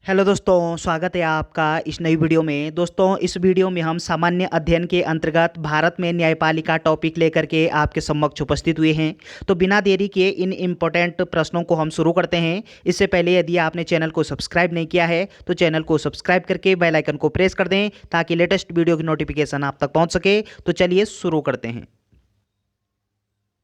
Hello दोस्तों, स्वागत है आपका इस नई वीडियो में। दोस्तों, इस वीडियो में हम सामान्य अध्ययन के अंतर्गत भारत में न्यायपालिका टॉपिक लेकर के आपके समक्ष उपस्थित हुए हैं। तो बिना देरी के इन इम्पोर्टेंट प्रश्नों को हम शुरू करते हैं। इससे पहले यदि आपने चैनल को सब्सक्राइब नहीं किया है तो चैनल को सब्सक्राइब करके बेल आइकन को प्रेस कर दें ताकि लेटेस्ट वीडियो की नोटिफिकेशन आप तक पहुँच सके। तो चलिए शुरू करते हैं।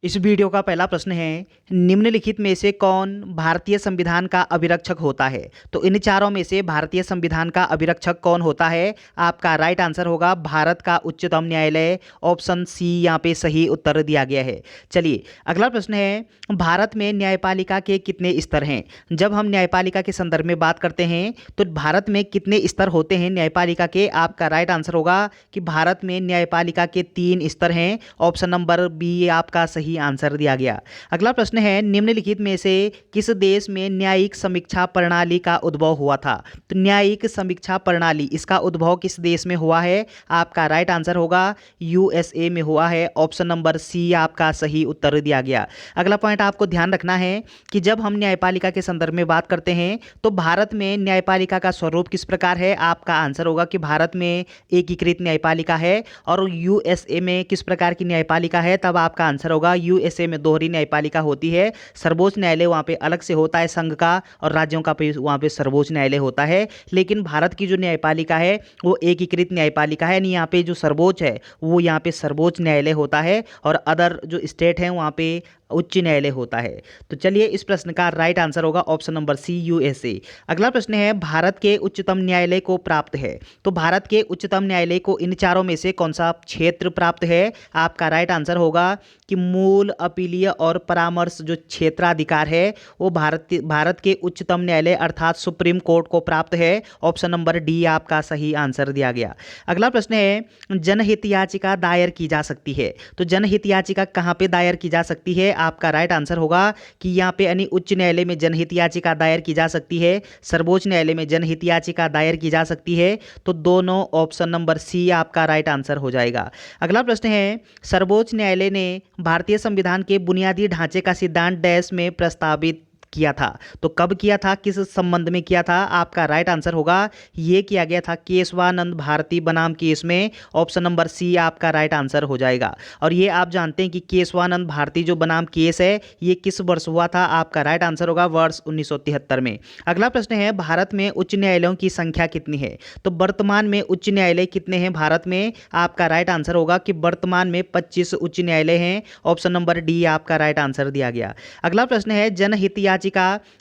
इस वीडियो का पहला प्रश्न है, निम्नलिखित में से कौन भारतीय संविधान का अभिरक्षक होता है? तो इन चारों में से भारतीय संविधान का अभिरक्षक कौन होता है? आपका राइट आंसर होगा भारत का उच्चतम न्यायालय। ऑप्शन सी यहाँ पे सही उत्तर दिया गया है। चलिए अगला प्रश्न है, भारत में न्यायपालिका के कितने स्तर हैं? जब हम न्यायपालिका के संदर्भ में बात करते हैं तो भारत में कितने स्तर होते हैं न्यायपालिका के? आपका राइट आंसर होगा कि भारत में न्यायपालिका के 3 स्तर हैं। ऑप्शन नंबर बी आपका सही आंसर दिया गया। अगला प्रश्न है, निम्नलिखित में से किस देश में न्यायिक समीक्षा प्रणाली का उद्भव हुआ था? तो न्यायिक समीक्षा प्रणाली, इसका उद्भव किस देश में हुआ है? आपका राइट आंसर होगा यूएसए में हुआ है। ऑप्शन नंबर सी आपका सही उत्तर दिया गया। अगला पॉइंट आपको ध्यान रखना है कि जब हम न्यायपालिका के संदर्भ में बात करते हैं तो भारत में न्यायपालिका का स्वरूप किस प्रकार है? आपका आंसर होगा कि भारत में एकीकृत न्यायपालिका है। और यूएसए में किस प्रकार की न्यायपालिका है? तब आपका आंसर होगा यूएसए में दोहरी न्यायपालिका होती है। सर्वोच्च न्यायालय वहाँ पे अलग से होता है संघ का, और राज्यों का वहाँ पे सर्वोच्च न्यायालय होता है। लेकिन भारत की जो न्यायपालिका है वो एकीकृत न्यायपालिका है। यानी यहाँ पे जो सर्वोच्च है वो यहाँ पे सर्वोच्च न्यायालय होता है, और अदर जो स्टेट हैं वहाँ पे उच्च न्यायालय होता है। तो चलिए इस प्रश्न का राइट आंसर होगा ऑप्शन नंबर सी यूएसए। अगला प्रश्न है, भारत के उच्चतम न्यायालय को प्राप्त है? तो भारत के उच्चतम न्यायालय को इन चारों में से कौन सा क्षेत्र प्राप्त है? आपका राइट आंसर होगा कि मूल, अपीलीय और परामर्श जो क्षेत्राधिकार है वो भारत के उच्चतम न्यायालय अर्थात सुप्रीम कोर्ट को प्राप्त है। ऑप्शन नंबर डी आपका सही आंसर दिया गया। अगला प्रश्न है, जनहित याचिका दायर की जा सकती है? तो जनहित याचिका कहाँ पे दायर की जा सकती है? आपका राइट आंसर होगा कि यहाँ पे यानी उच्च न्यायालय में जनहित याचिका दायर की जा सकती है, सर्वोच्च न्यायालय में जनहित याचिका दायर की जा सकती है। तो दोनों ऑप्शन नंबर सी आपका राइट आंसर हो जाएगा। अगला प्रश्न है, सर्वोच्च न्यायालय ने भारतीय संविधान के बुनियादी ढांचे का सिद्धांत डैश में प्रस्तावित किया था? तो कब किया था, किस संबंध में किया था? आपका राइट आंसर होगा ये किया गया था केशवानंद भारती बनाम केस में। ऑप्शन नंबर सी आपका राइट आंसर हो जाएगा। और ये आप जानते हैं कि केशवानंद भारती जो बनाम केस है ये किस वर्ष हुआ था? आपका राइट आंसर होगा वर्ष 1973 में। अगला प्रश्न है, भारत में उच्च न्यायालयों की संख्या कितनी है? तो वर्तमान में उच्च न्यायालय कितने हैं भारत में? आपका राइट आंसर होगा कि वर्तमान में 25 उच्च न्यायालय हैं। ऑप्शन नंबर डी आपका राइट आंसर दिया गया। अगला प्रश्न है, जनहित याचिका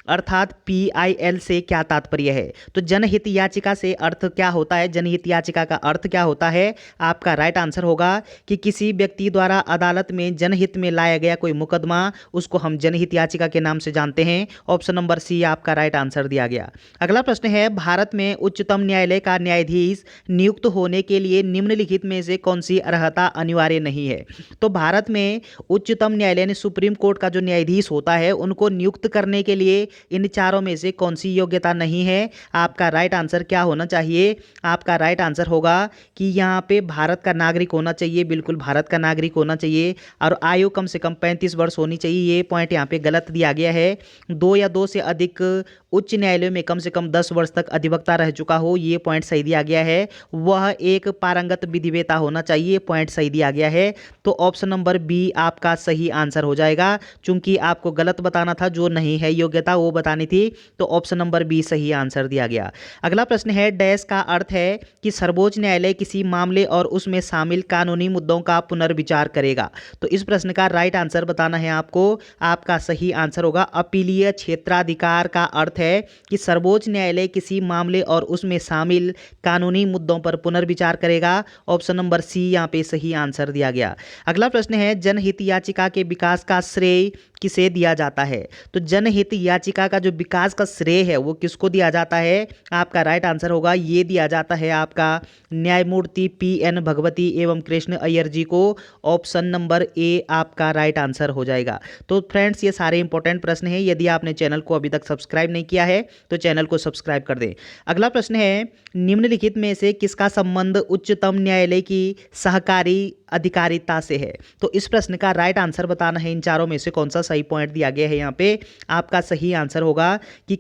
अर्थात पीआईएल से क्या तात्पर्य है? तो जनहित याचिका से अर्थ क्या होता है? जनहित याचिका का अर्थ क्या होता है? आपका राइट आंसर होगा कि किसी व्यक्ति द्वारा अदालत में जनहित में लाया गया कोई मुकदमा, उसको हम जनहित याचिका के नाम से जानते हैं। ऑप्शन नंबर सी आपका राइट आंसर दिया गया। अगला प्रश्न है, भारत में उच्चतम न्यायालय का न्यायाधीश नियुक्त होने के लिए निम्नलिखित में से कौन सी अर्हता अनिवार्य नहीं है? तो भारत में उच्चतम न्यायालय ने सुप्रीम कोर्ट का जो न्यायाधीश होता है उनको नियुक्त करने के लिए इन चारों में से कौन सी योग्यता नहीं है? आपका राइट आंसर क्या होना चाहिए? आपका राइट आंसर होगा कि यहाँ पे भारत का नागरिक होना चाहिए, बिल्कुल भारत का नागरिक होना चाहिए, और आयु कम से कम 35 वर्ष होनी चाहिए। ये पॉइंट यहाँ पे गलत दिया गया है। 2 या 2 से अधिक उच्च न्यायालयों में कम से कम 10 वर्ष तक अधिवक्ता रह चुका हो, ये पॉइंट सही दिया गया है। वह एक पारंगत विधिवेता होना चाहिए, पॉइंट सही दिया गया है। तो ऑप्शन नंबर बी आपका सही आंसर हो जाएगा। चूंकि आपको गलत बताना था, जो नहीं है योग्यता वो बतानी थी, तो ऑप्शन नंबर बी सही आंसर दिया गया। अगला प्रश्न है, डैश का अर्थ है कि सर्वोच्च न्यायालय किसी मामले और उसमें शामिल कानूनी मुद्दों का पुनर्विचार करेगा। तो इस प्रश्न का राइट आंसर बताना है आपको। आपका सही आंसर होगा अपीलीय क्षेत्राधिकार का अर्थ है कि सर्वोच्च न्यायालय किसी मामले और उसमें शामिल कानूनी मुद्दों पर पुनर्विचार करेगा। ऑप्शन नंबर सी यहाँ पे सही आंसर दिया गया। अगला प्रश्न है, जनहित याचिका के विकास का श्रेय किसे दिया जाता है? तो जनहित याचिका का जो विकास का श्रेय है वो किसको दिया जाता है? आपका राइट आंसर होगा ये दिया जाता है आपका न्यायमूर्ति पीएन भगवती एवं कृष्ण अय्यर जी को। ऑप्शन नंबर ए आपका राइट आंसर हो जाएगा। तो फ्रेंड्स, ये सारे इंपॉर्टेंट प्रश्न हैं। यदि आपने चैनल को अभी तक सब्सक्राइब नहीं किया है तो चैनल को सब्सक्राइब कर दें। अगला प्रश्न है, निम्नलिखित में से किसका संबंध उच्चतम न्यायालय की सहकारी अधिकारिता से है? तो इस प्रश्न का राइट आंसर बताना है इन चारों में से कौन सा सही पॉइंट दिया गया है यहाँ पे। आपका सही आंसर होगा कि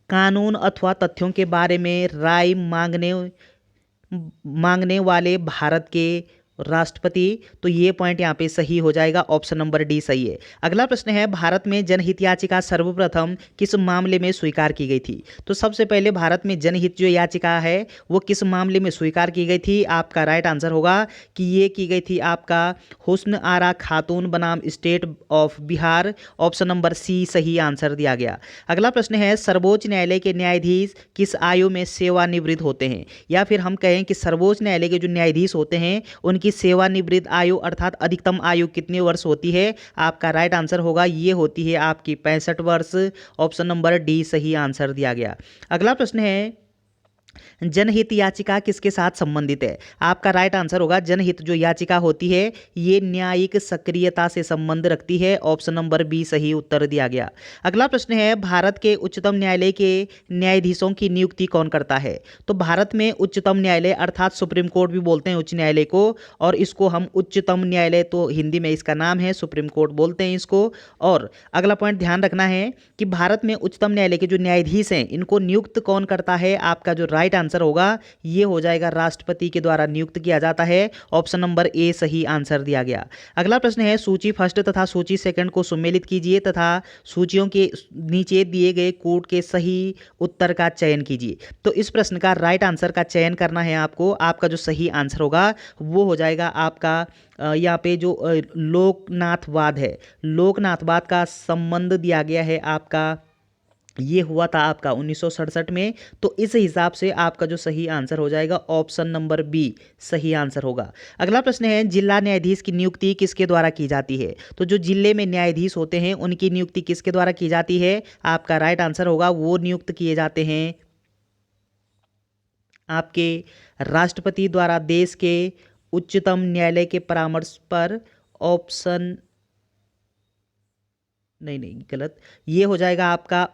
कानून अथवा तथ्यों के बारे में राय मांगने मांगने वाले भारत के राष्ट्रपति। तो ये पॉइंट यहाँ पे सही हो जाएगा, ऑप्शन नंबर डी सही है। अगला प्रश्न है, भारत में जनहित याचिका सर्वप्रथम किस मामले में स्वीकार की गई थी? तो सबसे पहले भारत में जनहित जो याचिका है वो किस मामले में स्वीकार की गई थी? आपका राइट आंसर होगा कि ये की गई थी आपका हुस्न आरा खातून बनाम state of Bihar, option number C सही आंसर दिया गया। अगला प्रश्न है, सर्वोच्च न्यायालय के न्यायाधीश किस आयु में सेवानिवृत्त होते हैं? या फिर हम कहें कि सर्वोच्च न्यायालय के जो न्यायाधीश होते हैं उनकी सेवानिवृत्त आयु अर्थात अधिकतम आयु कितने वर्ष होती है? आपका राइट आंसर होगा ये होती है आपकी 65 वर्ष, ऑप्शन नंबर डी सही आंसर दिया गया। अगला प्रश्न है, जनहित याचिका किसके साथ संबंधित है? आपका राइट आंसर होगा जनहित जो याचिका होती है ये न्यायिक सक्रियता से संबंध रखती है, ऑप्शन नंबर बी सही उत्तर दिया गया। अगला प्रश्न है, भारत के उच्चतम न्यायालय के न्यायाधीशों की नियुक्ति कौन करता है? तो भारत में उच्चतम न्यायालय अर्थात सुप्रीम कोर्ट भी बोलते हैं उच्च न्यायालय को, और इसको हम उच्चतम न्यायालय तो हिंदी में इसका नाम है, सुप्रीम कोर्ट बोलते हैं इसको। और अगला पॉइंट ध्यान रखना है कि भारत में उच्चतम न्यायालय के जो न्यायाधीश हैं इनको नियुक्त कौन करता है? आपका जो राइट आंसर होगा ये हो जाएगा राष्ट्रपति के द्वारा नियुक्त किया जाता है, ऑप्शन नंबर ए सही आंसर दिया गया। अगला प्रश्न है, सूची फर्स्ट तथा सूची सेकंड को सम्मिलित कीजिए तथा सूचियों के नीचे दिए गए कोड के सही उत्तर का चयन कीजिए। तो इस प्रश्न का राइट आंसर का चयन करना है आपको। आपका जो सही आंसर होगा वो हो जाएगा आपका यहाँ पे जो लोकनाथवाद है, लोकनाथवाद का संबंध दिया गया है आपका, ये हुआ था आपका 1967 में। तो इस हिसाब से आपका जो सही आंसर हो जाएगा ऑप्शन नंबर बी सही आंसर होगा। अगला प्रश्न है, जिला न्यायाधीश की नियुक्ति किसके द्वारा की जाती है? तो जो जिले में न्यायाधीश होते हैं उनकी नियुक्ति किसके द्वारा की जाती है? आपका राइट आंसर होगा वो नियुक्त किए जाते हैं आपके राष्ट्रपति द्वारा देश के उच्चतम न्यायालय के परामर्श पर, ऑप्शन नहीं गलत, ये हो जाएगा आपका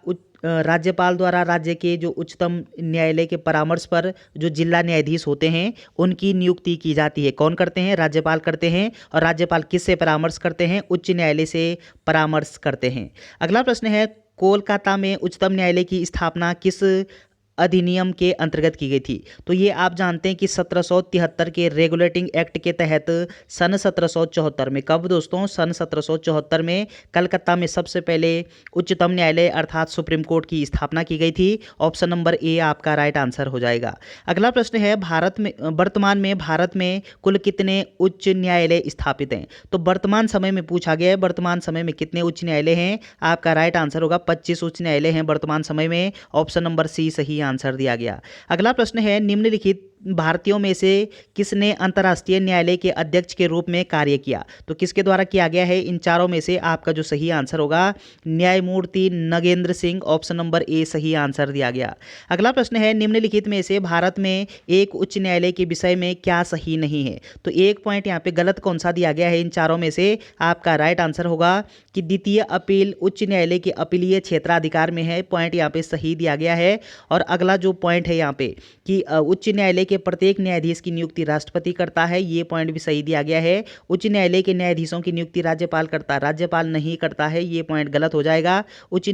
राज्यपाल द्वारा राज्य के जो उच्चतम न्यायालय के परामर्श पर जो जिला न्यायाधीश होते हैं उनकी नियुक्ति की जाती है। कौन करते हैं? राज्यपाल करते हैं। और राज्यपाल किससे परामर्श करते हैं? उच्च न्यायालय से परामर्श करते हैं। अगला प्रश्न है, कोलकाता में उच्चतम न्यायालय की स्थापना किस अधिनियम के अंतर्गत की गई थी? तो ये आप जानते हैं कि 1773 के रेगुलेटिंग एक्ट के तहत सन 1774 में, कब दोस्तों? सन 1774 में कलकत्ता में सबसे पहले उच्चतम न्यायालय अर्थात सुप्रीम कोर्ट की स्थापना की गई थी, ऑप्शन नंबर ए आपका राइट आंसर हो जाएगा। अगला प्रश्न है, भारत में वर्तमान में भारत में कुल कितने उच्च न्यायालय स्थापित हैं? तो वर्तमान समय में पूछा गया है वर्तमान समय में कितने उच्च न्यायालय हैं? आपका राइट आंसर होगा 25 उच्च न्यायालय हैं वर्तमान समय में, ऑप्शन नंबर सी सही आंसर दिया गया। अगला प्रश्न है, निम्नलिखित भारतीयों में से किसने अंतर्राष्ट्रीय न्यायालय के अध्यक्ष के रूप में कार्य किया? तो किसके द्वारा किया गया है? इन चारों में से आपका जो सही आंसर होगा न्यायमूर्ति Nagendra Singh, option number A सही आंसर दिया गया। अगला प्रश्न है, निम्नलिखित में से भारत में एक उच्च न्यायालय के विषय में क्या सही नहीं है? तो एक पॉइंट यहाँ पे गलत कौन सा दिया गया है इन चारों में से? आपका राइट आंसर होगा कि द्वितीय अपील उच्च न्यायालय के अपीलीय क्षेत्राधिकार में है, पॉइंट यहाँ पे सही दिया गया है। और अगला जो पॉइंट है यहाँ पे कि उच्च न्यायालय के प्रत्येक न्यायाधीश की नियुक्ति राष्ट्रपति करता है, ये पॉइंट भी सही दिया गया है। उच्च न्यायालय के न्यायाधीशों की नियुक्ति राज्यपाल करता है, राज्यपाल नहीं करता है, ये पॉइंट गलत हो जाएगा। उच्च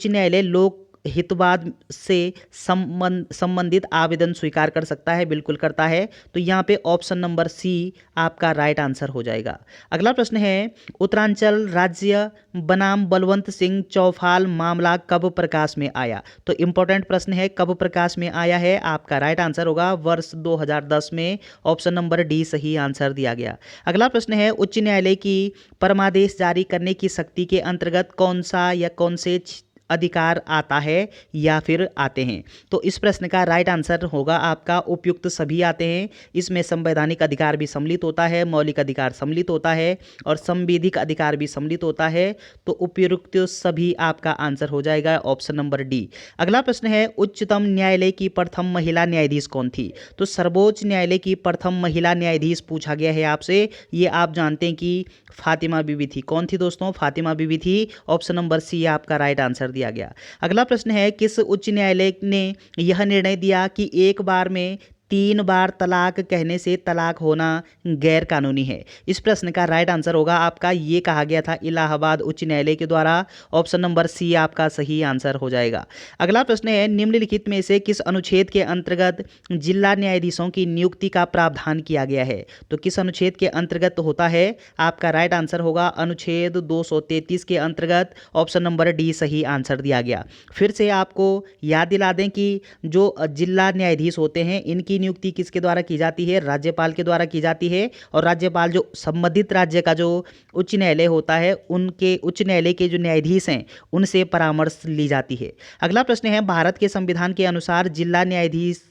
न्यायालय लोक हितवाद से संबंधित आवेदन स्वीकार कर सकता है, बिल्कुल करता है। तो यहाँ पे ऑप्शन नंबर सी आपका राइट आंसर हो जाएगा। अगला प्रश्न है, उत्तरांचल राज्य बनाम बलवंत सिंह चौफाल मामला कब प्रकाश में आया? तो इंपॉर्टेंट प्रश्न है, कब प्रकाश में आया है? आपका राइट आंसर होगा वर्ष 2010 में, ऑप्शन नंबर डी सही आंसर दिया गया। अगला प्रश्न है, उच्च न्यायालय की परमादेश जारी करने की शक्ति के अंतर्गत कौन सा या कौन से अधिकार आता है या फिर आते हैं? तो इस प्रश्न का राइट आंसर होगा आपका उपयुक्त सभी आते हैं। इसमें संवैधानिक अधिकार भी सम्मिलित होता है, मौलिक अधिकार सम्मिलित होता है और संविधिक अधिकार भी सम्मिलित होता है। तो उपयुक्त सभी आपका आंसर हो जाएगा, ऑप्शन नंबर डी। अगला प्रश्न है, उच्चतम न्यायालय की प्रथम महिला न्यायाधीश कौन थी? तो सर्वोच्च न्यायालय की प्रथम महिला न्यायाधीश पूछा गया है आपसे, ये आप जानते हैं कि फातिमा बीबी थी। कौन थी दोस्तों? फातिमा बीबी थी, ऑप्शन नंबर सी आपका राइट आंसर दिया गया। अगला प्रश्न है, किस उच्च न्यायालय ने यह निर्णय दिया कि एक बार में 3 बार तलाक कहने से तलाक होना गैर कानूनी है? इस प्रश्न का राइट आंसर होगा आपका, ये कहा गया था इलाहाबाद उच्च न्यायालय के द्वारा। ऑप्शन नंबर सी आपका सही आंसर हो जाएगा। अगला प्रश्न है, निम्नलिखित में से किस अनुच्छेद के अंतर्गत जिला न्यायाधीशों की नियुक्ति का प्रावधान किया गया है? तो किस अनुच्छेद के अंतर्गत होता है? आपका राइट आंसर होगा अनुच्छेद 233 के अंतर्गत। ऑप्शन नंबर डी सही आंसर दिया गया। फिर से आपको याद दिला दें कि जो जिला न्यायाधीश होते हैं इनकी नियुक्ति किसके द्वारा की जाती है? राज्यपाल के द्वारा की जाती है। और राज्यपाल जो संबंधित राज्य का जो उच्च न्यायालय होता है उनके उच्च न्यायालय के जो न्यायाधीश हैं उनसे परामर्श ली जाती है। अगला प्रश्न है, भारत के संविधान के अनुसार जिला न्यायाधीश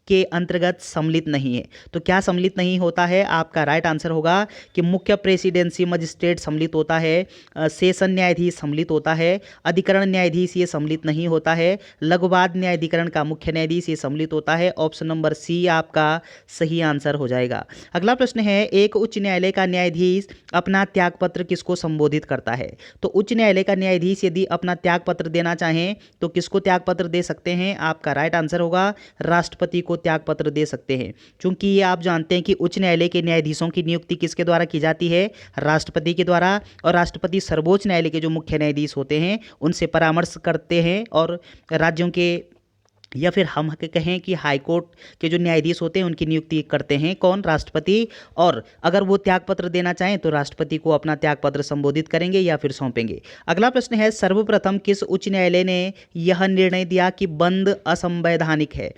के अंतर्गत सम्मिलित नहीं है। तो क्या सम्मिलित नहीं होता है? आपका राइट आंसर होगा कि मुख्य प्रेसिडेंसी मजिस्ट्रेट सम्मिलित होता है, सेशन न्यायाधीश सम्मिलित होता है, अधिकरण न्यायाधीश ये सम्मिलित नहीं होता है, लघुवाद न्यायाधिकरण का मुख्य न्यायाधीश ये सम्मिलित होता है। ऑप्शन नंबर सी आपका सही आंसर हो जाएगा। अगला प्रश्न है, एक उच्च न्यायालय का न्यायाधीश अपना त्यागपत्र किसको संबोधित करता है? तो उच्च न्यायालय का न्यायाधीश यदि अपना त्यागपत्र देना चाहें तो किसको त्यागपत्र दे सकते हैं? आपका राइट आंसर होगा राष्ट्रपति को त्यागपत्र दे सकते हैं। क्योंकि ये आप जानते हैं कि उच्च न्यायालय के न्यायाधीशों की नियुक्ति किसके द्वारा की जाती है? राष्ट्रपति के द्वारा। और राष्ट्रपति सर्वोच्च न्यायालय के जो मुख्य न्यायाधीश होते हैं उनसे परामर्श करते हैं और राज्यों के या फिर हम कहें कि हाईकोर्ट के जो न्यायाधीश होते हैं उनकी नियुक्ति करते हैं कौन? राष्ट्रपति। और अगर वो त्यागपत्र देना चाहें तो राष्ट्रपति को अपना त्यागपत्र संबोधित करेंगे या फिर सौंपेंगे। अगला प्रश्न है, सर्वप्रथम किस उच्च न्यायालय ने यह निर्णय दिया कि बंद असंवैधानिक है?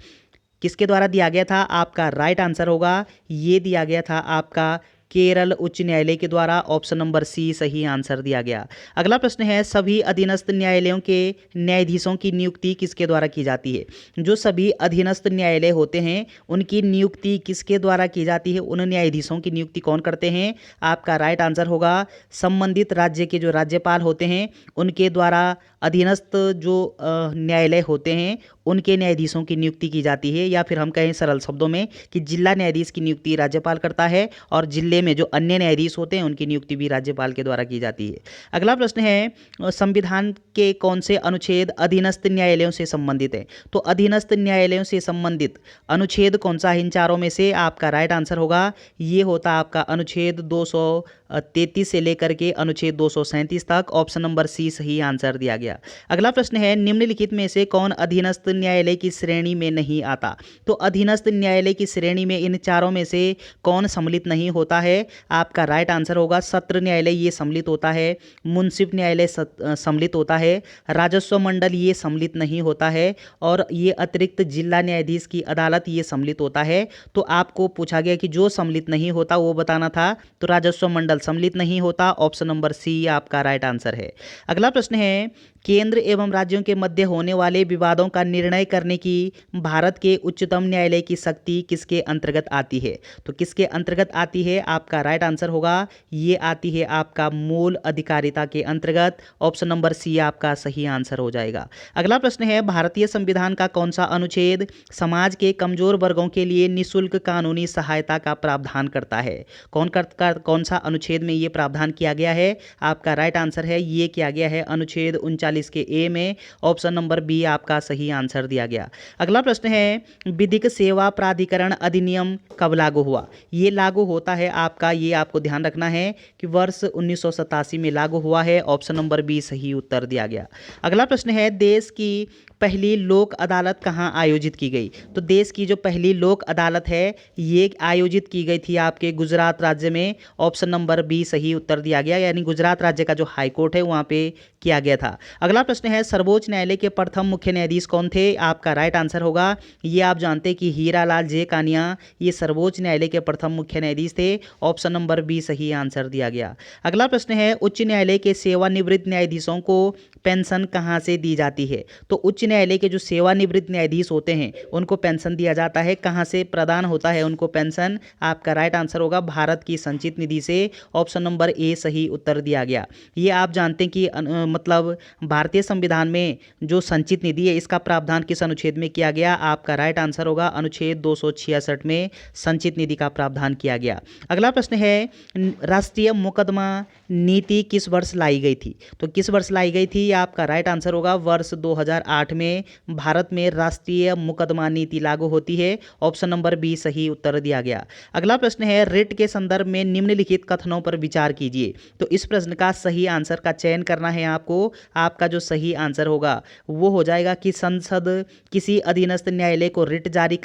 किसके द्वारा दिया गया था? आपका राइट आंसर होगा ये दिया गया था आपका केरल उच्च न्यायालय के द्वारा। ऑप्शन नंबर सी सही आंसर दिया गया। अगला प्रश्न है, सभी अधीनस्थ न्यायालयों के न्यायाधीशों की नियुक्ति किसके द्वारा की जाती है? जो सभी अधीनस्थ न्यायालय होते हैं उनकी नियुक्ति किसके द्वारा की जाती है? उन न्यायाधीशों की नियुक्ति कौन करते हैं? आपका राइट आंसर होगा संबंधित राज्य के जो राज्यपाल होते हैं उनके द्वारा अधीनस्थ जो न्यायालय होते हैं उनके न्यायाधीशों की नियुक्ति की जाती है। या फिर हम कहें सरल शब्दों में कि जिला न्यायाधीश की नियुक्ति राज्यपाल करता है और जिले में जो अन्य न्यायाधीश होते हैं उनकी नियुक्ति भी राज्यपाल के द्वारा की जाती है। अगला प्रश्न है, संविधान के कौन से अनुच्छेद अधीनस्थ न्यायालयों से संबंधित है? तो अधीनस्थ न्यायालयों से संबंधित अनुच्छेद कौन सा है इन चारों में से? आपका राइट आंसर होगा ये होता आपका अनुच्छेद 233 से लेकर के अनुच्छेद 237 तक। ऑप्शन नंबर सी सही आंसर दिया गया। अगला प्रश्न है, निम्नलिखित में से कौन अधीनस्थ न्यायालय की श्रेणी में नहीं आता? तो अधीनस्थ न्यायालय की श्रेणी में इन चारों में से कौन सम्मिलित नहीं होता है? आपका राइट आंसर होगा सत्र न्यायालय ये सम्मिलित होता है, मुंसिफ न्यायालय सम्मिलित होता है, राजस्व मंडल ये सम्मिलित नहीं होता है और ये अतिरिक्त जिला न्यायाधीश की अदालत ये सम्मिलित होता है। तो आपको पूछा गया कि जो सम्मिलित नहीं होता वो बताना था, तो राजस्व मंडल सम्मिलित नहीं होता। ऑप्शन नंबर सी आपका राइट आंसर है। अगला प्रश्न है, केंद्र एवं राज्यों के मध्य होने वाले विवादों का निर्णय करने की भारत के उच्चतम न्यायालय की शक्ति किसके अंतर्गत आती है? तो किसके अंतर्गत आती है? आपका राइट आंसर होगा ये आती है आपका मूल अधिकारिता के अंतर्गत। ऑप्शन नंबर सी आपका सही आंसर हो जाएगा। अगला प्रश्न है, भारतीय संविधान का कौन सा अनुच्छेद समाज के कमजोर वर्गों के लिए निःशुल्क कानूनी सहायता का प्रावधान करता है? कौन सा अनुच्छेद में ये प्रावधान किया गया है? आपका राइट आंसर है ये किया गया है अनुच्छेद 39 के ए में। ऑप्शन नंबर बी आपका सही आंसर दिया गया। अगला प्रश्न है, विधिक सेवा प्राधिकरण अधिनियम कब लागू हुआ? ये लागू होता है आपका, ये आपको ध्यान रखना है कि वर्ष 1987 में लागू हुआ है। ऑप्शन नंबर बी सही उत्तर दिया गया। अगला प्रश्न है, देश की पहली लोक अदालत कहाँ आयोजित की गई? तो देश की जो पहली लोक अदालत है ये आयोजित की गई थी आपके गुजरात राज्य में। ऑप्शन नंबर बी सही उत्तर दिया गया, यानी गुजरात राज्य का जो हाई कोर्ट है वहाँ पे किया गया था। अगला प्रश्न है, सर्वोच्च न्यायालय के प्रथम मुख्य न्यायाधीश कौन थे? आपका राइट आंसर होगा ये आप जानते हैं कि हीरालाल जे कानिया ये सर्वोच्च न्यायालय के प्रथम मुख्य न्यायाधीश थे। ऑप्शन नंबर बी सही आंसर दिया गया। अगला प्रश्न है, उच्च न्यायालय के सेवानिवृत्त न्यायाधीशों को पेंशन कहाँ से दी जाती है? तो उच्च न्यायालय के जो सेवानिवृत्त न्यायाधीश होते हैं उनको पेंशन दिया जाता है। कहाँ से प्रदान होता है उनको पेंशन? आपका राइट आंसर होगा भारत की संचित निधि से। ऑप्शन नंबर ए सही उत्तर दिया गया। ये आप जानते हैं कि मतलब भारतीय संविधान में जो संचित निधि है इसका प्रावधान किस अनुच्छेद में किया गया? आपका राइट आंसर होगा अनुच्छेद 266 में संचित निधि का प्रावधान किया गया। अगला प्रश्न है, राष्ट्रीय मुकदमा नीति किस वर्ष लाई गई थी? तो किस वर्ष लाई गई थी? आपका राइट आंसर होगा वर्ष 2008 में में भारत में राष्ट्रीय मुकदमा नीति लागू होती है? ऑप्शन नंबर बी सही उत्तर दिया गया। अगला प्रश्न है, रिट के संदर्भ में निम्नलिखित कथनों पर विचार कीजिए। तो इस प्रश्न का सही आंसर का चयन करना है आपको। आपका जो सही आंसर होगा वो हो जाएगा कि संसद किसी अधीनस्थ न्यायालय को रिट जारी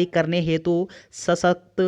करने हेतु सशक्त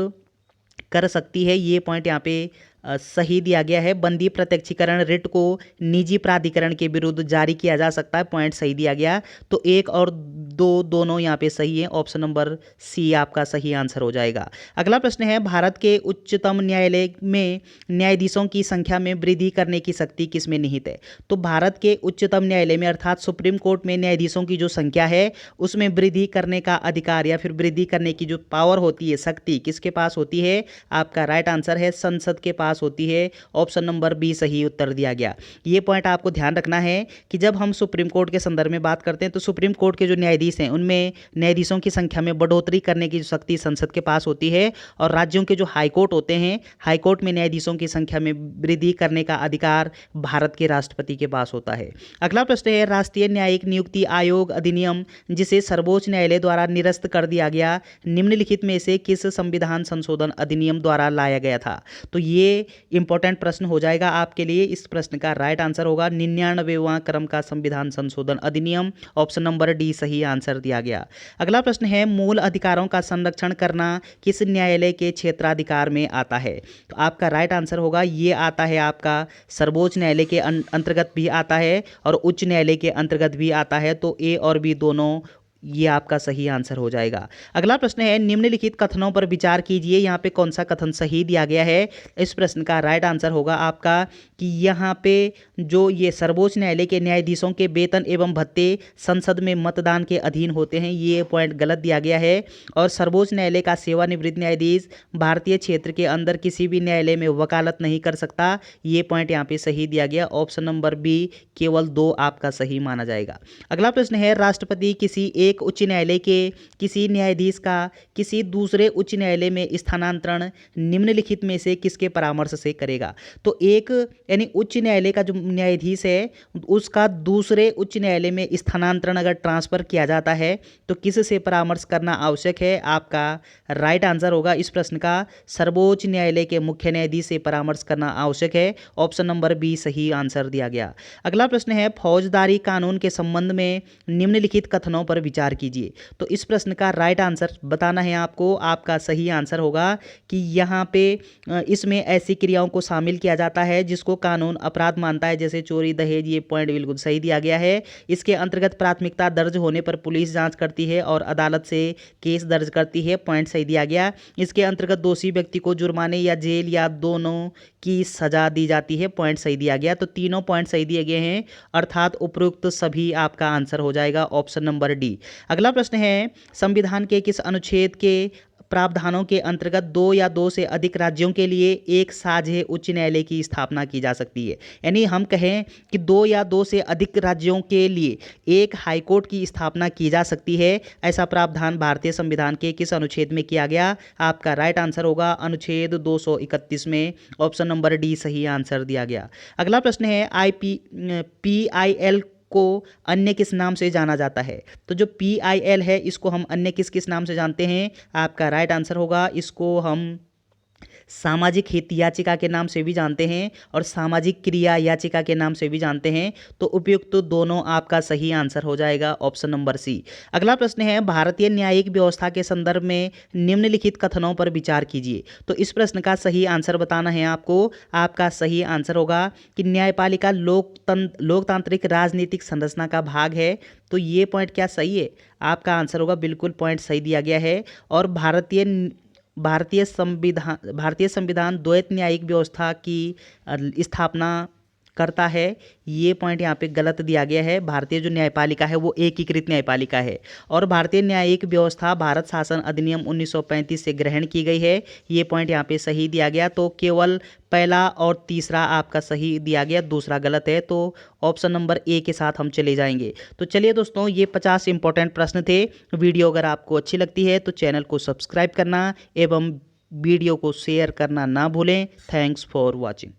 कर सकती है। ये पॉइंट यहाँ पे सही दिया गया है। बंदी प्रत्यक्षीकरण रिट को निजी प्राधिकरण के विरुद्ध जारी किया जा सकता है, पॉइंट सही दिया गया। तो एक और दो दोनों यहाँ पे सही है। ऑप्शन नंबर सी आपका सही आंसर हो जाएगा। अगला प्रश्न है, भारत के उच्चतम न्यायालय में न्यायाधीशों की संख्या में वृद्धि करने की शक्ति किसमें निहित है? तो भारत के उच्चतम न्यायालय में अर्थात सुप्रीम कोर्ट में न्यायाधीशों की जो संख्या है उसमें वृद्धि करने का अधिकार या फिर वृद्धि करने की जो पावर होती है, शक्ति किसके पास होती है? आपका राइट आंसर है संसद के पास होती है। ऑप्शन नंबर बी सही उत्तर दिया गया। ये पॉइंट आपको ध्यान रखना है कि जब हम सुप्रीम कोर्ट के संदर्भ में बात करते हैं तो सुप्रीम कोर्ट के जो न्यायाधीश हैं उनमें न्यायाधीशों की संख्या में बढ़ोतरी करने की जो शक्ति संसद के पास होती है, और राज्यों के जो हाई कोर्ट होते हैं, हाई कोर्ट में न्यायाधीशों की संख्या में वृद्धि करने का अधिकार भारत के राष्ट्रपति के पास होता है। अगला प्रश्न है, राष्ट्रीय न्यायिक नियुक्ति आयोग अधिनियम जिसे सर्वोच्च न्यायालय द्वारा निरस्त कर दिया गया, निम्नलिखित में से किस संविधान संशोधन अधिनियम द्वारा लाया गया था? तो ये इंपॉर्टेंट प्रश्न हो जाएगा आपके लिए। इस प्रश्न का राइट आंसर होगा 99वां क्रम का संविधान संशोधन अधिनियम। ऑप्शन नंबर डी सही आंसर दिया गया। अगला प्रश्न है, मूल अधिकारों का संरक्षण करना किस न्यायालय के क्षेत्राधिकार में आता है? तो आपका राइट आंसर होगा ये आता है आपका सर्वोच्च न्यायालय के अंतर्गत भी आता है और उच्च न्यायालय के अंतर्गत भी आता है। तो ए और बी दोनों ये आपका सही आंसर हो जाएगा। अगला प्रश्न है, निम्नलिखित कथनों पर विचार कीजिए। यहाँ पे कौन सा कथन सही दिया गया है? इस प्रश्न का राइट आंसर होगा आपका कि यहाँ पे जो ये सर्वोच्च न्यायालय के न्यायाधीशों के वेतन एवं भत्ते संसद में मतदान के अधीन होते हैं, ये पॉइंट गलत दिया गया है। और सर्वोच्च न्यायालय का सेवानिवृत्त न्यायाधीश भारतीय क्षेत्र के अंदर किसी भी न्यायालय में वकालत नहीं कर सकता, ये पॉइंट यहाँ पे सही दिया गया। ऑप्शन नंबर बी केवल 2 आपका सही माना जाएगा। अगला प्रश्न है, राष्ट्रपति किसी एक उच्च न्यायालय के किसी न्यायाधीश का किसी दूसरे उच्च न्यायालय में स्थानांतरण निम्नलिखित में से किसके परामर्श से करेगा? तो एक यानी उच्च न्यायालय का जो न्यायाधीश है उसका दूसरे उच्च न्यायालय में स्थानांतरण अगर ट्रांसफर किया जाता है तो किससे परामर्श करना आवश्यक है? आपका राइट आंसर होगा इस प्रश्न का सर्वोच्च न्यायालय के मुख्य न्यायाधीश से परामर्श करना आवश्यक है। ऑप्शन नंबर बी सही आंसर दिया गया। अगला प्रश्न है, फौजदारी कानून के संबंध में निम्नलिखित कथनों पर विचार कीजिए। तो इस प्रश्न का राइट आंसर बताना है आपको। आपका सही आंसर होगा कि यहाँ पे इसमें ऐसी क्रियाओं को शामिल किया जाता है जिसको कानून अपराध मानता है, जैसे चोरी, दहेज। ये पॉइंट बिल्कुल सही दिया गया है। इसके अंतर्गत प्राथमिकता दर्ज होने पर पुलिस जांच करती है और अदालत से केस दर्ज करती है, पॉइंट सही दिया गया। इसके अंतर्गत दोषी व्यक्ति को जुर्माने या जेल या दोनों की सजा दी जाती है, पॉइंट सही दिया गया। तो तीनों पॉइंट सही दिए गए हैं, अर्थात उपरोक्त सभी आपका आंसर हो जाएगा ऑप्शन नंबर डी। अगला प्रश्न है, संविधान के किस अनुच्छेद के प्रावधानों के अंतर्गत 2 या 2 से अधिक राज्यों के लिए एक साझे उच्च न्यायालय की स्थापना की जा सकती है? यानी हम कहें कि 2 या 2 से अधिक राज्यों के लिए एक हाईकोर्ट की स्थापना की जा सकती है, ऐसा प्रावधान भारतीय संविधान के किस अनुच्छेद में किया गया? आपका राइट आंसर होगा अनुच्छेद 231 में। ऑप्शन नंबर डी सही आंसर दिया गया। अगला प्रश्न है, PIL को अन्य किस नाम से जाना जाता है? तो जो PIL है इसको हम अन्य किस किस नाम से जानते हैं? आपका राइट आंसर होगा इसको हम सामाजिक हित याचिका के नाम से भी जानते हैं और सामाजिक क्रिया याचिका के नाम से भी जानते हैं। तो उपयुक्त तो दोनों आपका सही आंसर हो जाएगा ऑप्शन नंबर सी। अगला प्रश्न है, भारतीय न्यायिक व्यवस्था के संदर्भ में निम्नलिखित कथनों पर विचार कीजिए। तो इस प्रश्न का सही आंसर बताना है आपको। आपका सही आंसर होगा कि न्यायपालिका लोकतांत्रिक राजनीतिक संरचना का भाग है। तो ये पॉइंट क्या सही है? आपका आंसर होगा बिल्कुल पॉइंट सही दिया गया है। और भारतीय संविधान द्वैत न्यायिक व्यवस्था की स्थापना करता है, ये पॉइंट यहाँ पे गलत दिया गया है। भारतीय जो न्यायपालिका है वो एकीकृत न्यायपालिका है और भारतीय न्यायिक व्यवस्था भारत शासन अधिनियम 1935 से ग्रहण की गई है, ये पॉइंट यहाँ पे सही दिया गया। तो केवल पहला और तीसरा आपका सही दिया गया, दूसरा गलत है। तो ऑप्शन नंबर ए के साथ हम चले जाएंगे। तो चलिए दोस्तों, ये 50 इंपॉर्टेंट प्रश्न थे। वीडियो अगर आपको अच्छी लगती है तो चैनल को सब्सक्राइब करना एवं वीडियो को शेयर करना ना भूलें। Thanks for watching.